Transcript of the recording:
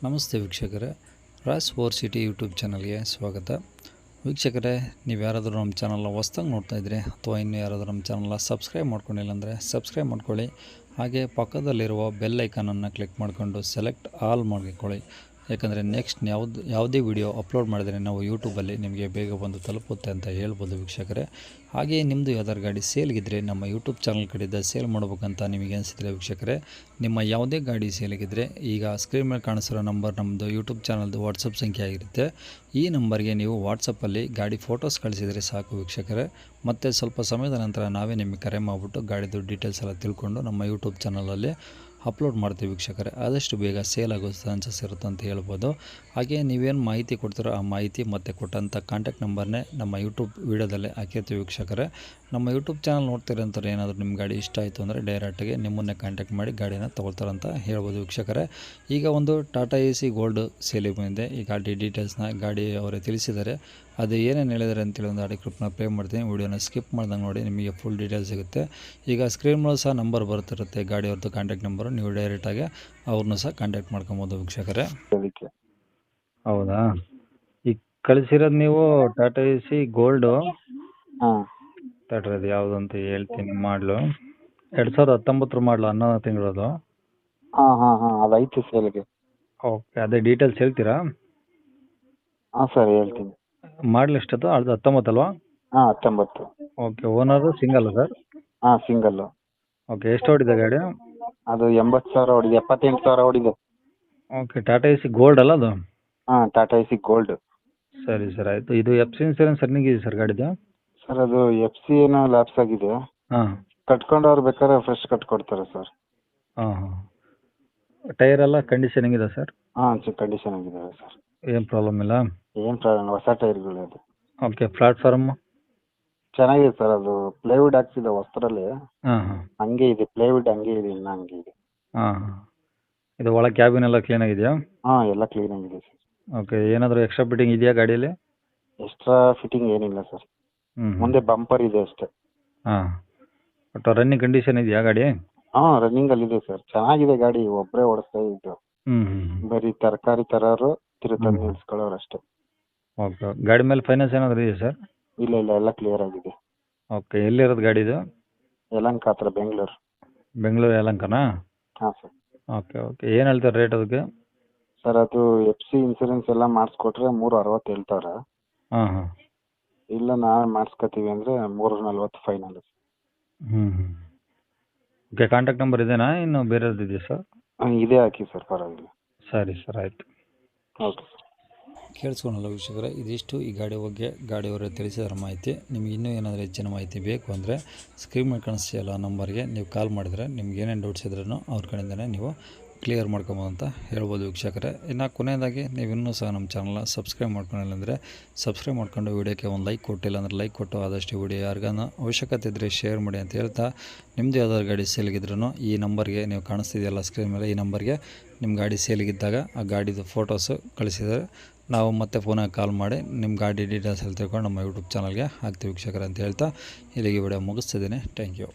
ನಮಸ್ತೆ ವೀಕ್ಷಕರೇ, Raas four city YouTube ಚಾನಲ್ಗೆ ಸ್ವಾಗತ. ವೀಕ್ಷಕರೇ, ನೀವು ಯಾರಾದರೂ ನಮ್ಮ ಚಾನಲ್ನ ಹೊಸ್ದಾಗಿ ನೋಡ್ತಾ ಇದ್ದರೆ ಅಥವಾ ಇನ್ನೂ ಯಾರಾದರೂ ನಮ್ಮ ಚಾನಲ್ನ ಸಬ್ಸ್ಕ್ರೈಬ್ ಮಾಡ್ಕೊಂಡಿಲ್ಲ ಅಂದರೆ ಸಬ್ಸ್ಕ್ರೈಬ್ ಮಾಡ್ಕೊಳ್ಳಿ. ಹಾಗೆ ಪಕ್ಕದಲ್ಲಿರುವ ಬೆಲ್ ಐಕಾನನ್ನು ಕ್ಲಿಕ್ ಮಾಡಿಕೊಂಡು ಸೆಲೆಕ್ಟ್ ಆಲ್ ಮಾಡ್ಕೊಳ್ಳಿ. ಯಾಕಂದರೆ ನೆಕ್ಸ್ಟ್ ಯಾವುದೇ ವಿಡಿಯೋ ಅಪ್ಲೋಡ್ ಮಾಡಿದರೆ ನಾವು ಯೂಟ್ಯೂಬಲ್ಲಿ ನಿಮಗೆ ಬೇಗ ಬಂದು ತಲುಪುತ್ತೆ ಅಂತ ಹೇಳ್ಬೋದು ವೀಕ್ಷಕರೇ. ಹಾಗೆಯೇ ನಿಮ್ಮದು ಯಾವ್ದಾರು ಗಾಡಿ ಸೇಲ್ಗಿದ್ರೆ ನಮ್ಮ ಯೂಟ್ಯೂಬ್ ಚಾನಲ್ ಕಡೆಯಿಂದ ಸೇಲ್ ಮಾಡ್ಬೇಕಂತ ನಿಮಗೆ ಅನಿಸಿದ್ರೆ ವೀಕ್ಷಕರೇ, ನಿಮ್ಮ ಯಾವುದೇ ಗಾಡಿ ಸೇಲಿಗಿದ್ರೆ ಈಗ ಸ್ಕ್ರೀನ್ ಮೇಲೆ ಕಾಣಿಸಿರೋ ನಂಬರ್ ನಮ್ಮದು ಯೂಟ್ಯೂಬ್ ಚಾನಲ್ದು ವಾಟ್ಸಪ್ ಸಂಖ್ಯೆ ಆಗಿರುತ್ತೆ. ಈ ನಂಬರ್ಗೆ ನೀವು ವಾಟ್ಸಪ್ಪಲ್ಲಿ ಗಾಡಿ ಫೋಟೋಸ್ ಕಳಿಸಿದರೆ ಸಾಕು ವೀಕ್ಷಕರೇ. ಮತ್ತು ಸ್ವಲ್ಪ ಸಮಯದ ನಂತರ ನಾವೇ ನಿಮಗೆ ಕರೆ ಮಾಡಿಬಿಟ್ಟು ಗಾಡಿದು ಡೀಟೇಲ್ಸ್ ಎಲ್ಲ ತಿಳ್ಕೊಂಡು ನಮ್ಮ ಯೂಟ್ಯೂಬ್ ಚಾನಲಲ್ಲಿ ಅಪ್ಲೋಡ್ ಮಾಡ್ತೀವಿ ವೀಕ್ಷಕರೇ. ಆದಷ್ಟು ಬೇಗ ಸೇಲ್ ಆಗೋ ಚಾನ್ಸಸ್ ಇರುತ್ತೆ ಅಂತ ಹೇಳ್ಬೋದು. ಹಾಗೆ ನೀವೇನು ಮಾಹಿತಿ ಕೊಡ್ತೀರೋ ಆ ಮಾಹಿತಿ ಮತ್ತು ಕೊಟ್ಟಂಥ ಕಾಂಟ್ಯಾಕ್ಟ್ ನಂಬರ್ನೇ ನಮ್ಮ ಯೂಟ್ಯೂಬ್ ವೀಡಿಯೋದಲ್ಲೇ ಹಾಕಿರ್ತೀವಿ ವೀಕ್ಷಕರೇ. ನಮ್ಮ ಯೂಟ್ಯೂಬ್ ಚಾನಲ್ ನೋಡ್ತಿರೋಂಥವ್ರು ಏನಾದರೂ ನಿಮ್ಮ ಗಾಡಿ ಇಷ್ಟ ಆಯಿತು ಅಂದರೆ ಡೈರೆಕ್ಟಾಗಿ ನಿಮ್ಮನ್ನೇ ಕಾಂಟ್ಯಾಕ್ಟ್ ಮಾಡಿ ಗಾಡಿನ ತೊಗೊಳ್ತಾರಂತ ಹೇಳ್ಬೋದು ವೀಕ್ಷಕರೇ. ಈಗ ಒಂದು ಟಾಟಾ AC ಗೋಲ್ಡ್ ಸೇಲಿಗೆ ಬಂದಿದೆ. ಈ ಗಾಡಿ ಡೀಟೇಲ್ಸ್ನ ಗಾಡಿ ಅವರೇ ತಿಳಿಸಿದ್ದಾರೆ. ಅದು ಏನೇನು ಹೇಳಿದ್ದಾರೆ ಅಂತೇಳಿ ಒಂದು ಆಡಿಯೋ ಕ್ಲಿಪ್ನ ಪ್ಲೇ ಮಾಡ್ತೀನಿ. ವೀಡಿಯೋನ ಸ್ಕಿಪ್ ಮಾಡ್ದಂಗೆ ನೋಡಿ, ನಿಮಗೆ ಫುಲ್ ಡೀಟೇಲ್ಸ್ ಸಿಗುತ್ತೆ. ಈಗ ಸ್ಕ್ರೀನ್ ಮೇಲೆ ಸಹ ನಂಬರ್ ಬರ್ತಿರುತ್ತೆ ಗಾಡಿಯವ್ರದ್ದು ಕಾಂಟ್ಯಾಕ್ಟ್ ನಂಬರು. ನೀವು ಡೈರೆಕ್ಟಾಗಿ ಅವ್ರನ್ನೂ ಸಹ ಕಾಂಟ್ಯಾಕ್ಟ್ ಮಾಡ್ಕೊಬೋದು ವೀಕ್ಷಕರೇ. ಹೌದಾ, ಈಗ ಕಳಿಸಿರೋದು ನೀವು ಟಾಟಾ AC ಗೋಲ್ಡು. ಹಾಂ ತಡ್ರಿ, ಅದು ಯಾವುದು ಅಂತ ಹೇಳ್ತೀನಿ. ಮಾಡಲು 2019 ಮಾಡಲು 11 ತಿಂಗಳದು. ಹಾಂ ಹಾಂ ಹಾಂ ಅದು ಐತೆ ಸೇಲ್ಗೆ. ಓಕೆ, ಅದೇ ಡೀಟೇಲ್ಸ್ ಹೇಳ್ತೀರಾ? ಹಾಂ ಸರ್ ಹೇಳ್ತೀನಿ. ಮಾಡಲ್ ಎಷ್ಟದು? ಅದು 19 ಅಲ್ವಾ? ಹಾಂ 19. Okay, owner single sir? ಹಾಂ ಸಿಂಗಲ್ಲು. ಓಕೆ, ಎಷ್ಟು ಓಡಿದೆ ಗಾಡಿ? ಅದು 80,000 ಓಡಿದೆ, 78,000 ಓಡಿದೆ. ಓಕೆ, ಟಾಟಾ AC ಗೋಲ್ಡ್ ಅಲ್ಲ ಅದು? ಹಾಂ ಟಾಟಾ AC ಗೋಲ್ಡ್. ಸರಿ ಸರ್, ಆಯಿತು. ಇದು FC ಇನ್ಸೂರೆನ್ಸ್ ರನ್ನಿಂಗ್ ಇದೆ ಸರ್ ಗಾಡಿದು? ಸರ್ ಅದು FC ಏನೋ ಲ್ಯಾಪ್ಸ್ ಆಗಿದೆ. ಹಾಂ ಕಟ್ಕೊಂಡವ್ರು ಬೇಕಾದ್ರೆ ಫ್ರೆಶ್ ಕಟ್ಕೊಡ್ತಾರೆ ಸರ್. ಹಾಂ ಹಾಂ. ಟೈರ್ ಎಲ್ಲ ಕಂಡೀಷನ್ ಹೆಂಗಿದೆ ಸರ್? ಹಾಂ ಕಂಡೀಷನ್ ಆಗಿದ್ದಾವೆ ಸರ್. ಏನು ಪ್ರಾಬ್ಲಮ್ ಇಲ್ಲ? ಏನು ಪ್ರಾಬ್ಲಮ್, ಹೊಸ ಟೈರ್ಗಳು ಅದು. Okay, platform? ಚೆನ್ನಾಗಿದೆ ಸರ್. ಅದು ಪ್ಲೇವುಡ್ ಹಾಕ್ಸಿದೆ ಹೊಸದ್ರಲ್ಲಿ. ಹಾಂ ಹಾಂ ಹಂಗೆ ಇದೆ, ಪ್ಲೇವುಡ್ ಹಂಗೆ ಇದೆ, ಇನ್ನೂ ಹಂಗೆ ಇದೆ. ಹಾಂ ಹಾಂ. ಇದು ಒಳಗೆ ಕ್ಯಾಬಿನ್ ಎಲ್ಲ ಕ್ಲೀನ್ ಆಗಿದೆಯಾ? ಹಾಂ ಎಲ್ಲ ಕ್ಲೀನ್ ಆಗಿದೆ ಸರ್. ಓಕೆ, ಏನಾದರೂ ಎಕ್ಸ್ಟ್ರಾ ಫಿಟ್ಟಿಂಗ್ ಇದೆಯಾ ಗಾಡಿಯಲ್ಲಿ? ಎಕ್ಸ್ಟ್ರಾ ಫಿಟ್ಟಿಂಗ್ ಏನಿಲ್ಲ ಸರ್. ಹ್ಞೂ. ಮುಂದೆ ಬಂಪರ್ ಇದೆ ಅಷ್ಟೇ. ಹಾಂ, ಒಟ್ಟು ರನ್ನಿಂಗ್ ಕಂಡೀಷನ್ ಇದೆಯಾ ಗಾಡಿ? ಹಾಂ ರನ್ನಿಂಗಲ್ಲಿದೆ ಸರ್. ಚೆನ್ನಾಗಿದೆ ಗಾಡಿ, ಒಬ್ಬರೇ ಓಡಿಸ್ತಾ ಇದ್ದು. ಹ್ಞೂ ಹ್ಞೂ. ಬರೀ ತರಕಾರಿ ತರೋರು ತಿರುತಂದು ನಿಲ್ಸ್ಕೊಳ್ಳೋರು ಅಷ್ಟೇ. ಓಕೆ, ಗಾಡಿ ಮೇಲೆ ಫೈನಾನ್ಸ್ ಏನಾದರೂ ಇದೆಯಾ ಸರ್? ಇಲ್ಲ ಇಲ್ಲ ಎಲ್ಲ ಕ್ಲಿಯರ್ ಆಗಿದೆ. ಓಕೆ, ಎಲ್ಲಿರೋದು ಗಾಡಿದು? ಯಲಹಂಕ ಹತ್ರ, ಬೆಂಗಳೂರು. ಬೆಂಗಳೂರು ಯಲಹಂಕನಾ? ಹಾಂ ಸರ್. ಓಕೆ ಓಕೆ, ಏನು ಹೇಳ್ತಾರೆ ರೇಟ್ ಅದಕ್ಕೆ? ಸರ್ ಅದು FC ಇನ್ಸೂರೆನ್ಸ್ ಎಲ್ಲ ಮಾಡಿಸ್ಕೊಟ್ರೆ 360 ಹೇಳ್ತಾರೆ. ಹಾಂ ಹಾಂ. ಇಲ್ಲ ನಾವೇ ಮಾಡಿಸ್ಕೊತೀವಿ ಅಂದರೆ 340 ಫೈನಲ್. ಹ್ಞೂ ಹ್ಞೂ. ಓಕೆ, ಕಾಂಟ್ಯಾಕ್ಟ್ ನಂಬರ್ ಇದೇನಾ ಇನ್ನು ಬೇರೆದು ಇದೆಯಾ ಸರ್? ಇದೇ ಹಾಕಿ ಸರ್, ಪರವಾಗಿಲ್ಲ. ಸರಿ ಸರ್, ಆಯಿತು. Okay sir. ಕೇಳಿಸ್ಕೊಳಲ್ಲ ವೀಕ್ಷಕರೇ, ಇದಿಷ್ಟು ಈ ಗಾಡಿ ಬಗ್ಗೆ ಗಾಡಿಯವರೇ ತಿಳಿಸಿದ ಮಾಹಿತಿ. ನಿಮ್ಗೆ ಇನ್ನೂ ಏನಾದರೂ ಹೆಚ್ಚಿನ ಮಾಹಿತಿ ಬೇಕು ಅಂದರೆ ಸ್ಕ್ರೀನ್ ಮೇಲೆ ಕಾಣಿಸ್ತಿಲ್ಲ ನಂಬರ್ಗೆ ನೀವು ಕಾಲ್ ಮಾಡಿದರೆ ನಿಮ್ಗೆ ಏನೇನು ಡೌಟ್ಸ್ ಇದ್ರೂ ಅವ್ರ ಕಡೆಯಿಂದನೇ ನೀವು ಕ್ಲಿಯರ್ ಮಾಡ್ಕೊಬೋದು ಅಂತ ಹೇಳ್ಬೋದು ವೀಕ್ಷಕರೇ. ಇನ್ನು ಕೊನೆಯದಾಗಿ ನೀವು ಇನ್ನೂ ಸಹ ನಮ್ಮ ಚಾನಲ್ನ ಸಬ್ಸ್ಕ್ರೈಬ್ ಮಾಡ್ಕೊಂಡಿಲ್ಲ ಅಂದರೆ ಸಬ್ಸ್ಕ್ರೈಬ್ ಮಾಡ್ಕೊಂಡು ವೀಡಿಯೋಕ್ಕೆ ಒಂದು ಲೈಕ್ ಕೊಟ್ಟಿಲ್ಲ ಅಂದರೆ ಲೈಕ್ ಕೊಟ್ಟು ಆದಷ್ಟು ವಿಡಿಯೋ ಯಾರಿಗಾನ ಅವಶ್ಯಕತೆ ಇದ್ದರೆ ಶೇರ್ ಮಾಡಿ ಅಂತ ಹೇಳ್ತಾ, ನಿಮ್ಮದು ಯಾವ್ದಾದ್ರು ಗಾಡಿ ಸೇಲಿಗಿದ್ರೂ ಈ ನಂಬರ್ಗೆ ನೀವು ಕಾಣಿಸ್ತಿದೆಯಲ್ಲ ಸ್ಕ್ರೀನ್ ಮೇಲೆ, ಈ ನಂಬರ್ಗೆ ನಿಮ್ಮ ಗಾಡಿ ಸೇಲಿಗಿದ್ದಾಗ ಆ ಗಾಡಿದು ಫೋಟೋಸು ಕಳಿಸಿದರೆ ನಾವು ಮತ್ತೆ ಫೋನಾಗಿ ಕಾಲ್ ಮಾಡಿ ನಿಮ್ಮ ಗಾಡಿ ಡೀಟೇಲ್ಸ್ ಎಲ್ಲ ತಿಳ್ಕೊಂಡು ನಮ್ಮ ಯೂಟ್ಯೂಬ್ ಚಾನಲ್ಗೆ ಹಾಕ್ತೀವಿ ವೀಕ್ಷಕರೇ ಅಂತ ಹೇಳ್ತಾ ಇಲ್ಲಿಗೆ ವಿಡಿಯೋ ಮುಗಿಸ್ತಿದ್ದೀನಿ. Thank you.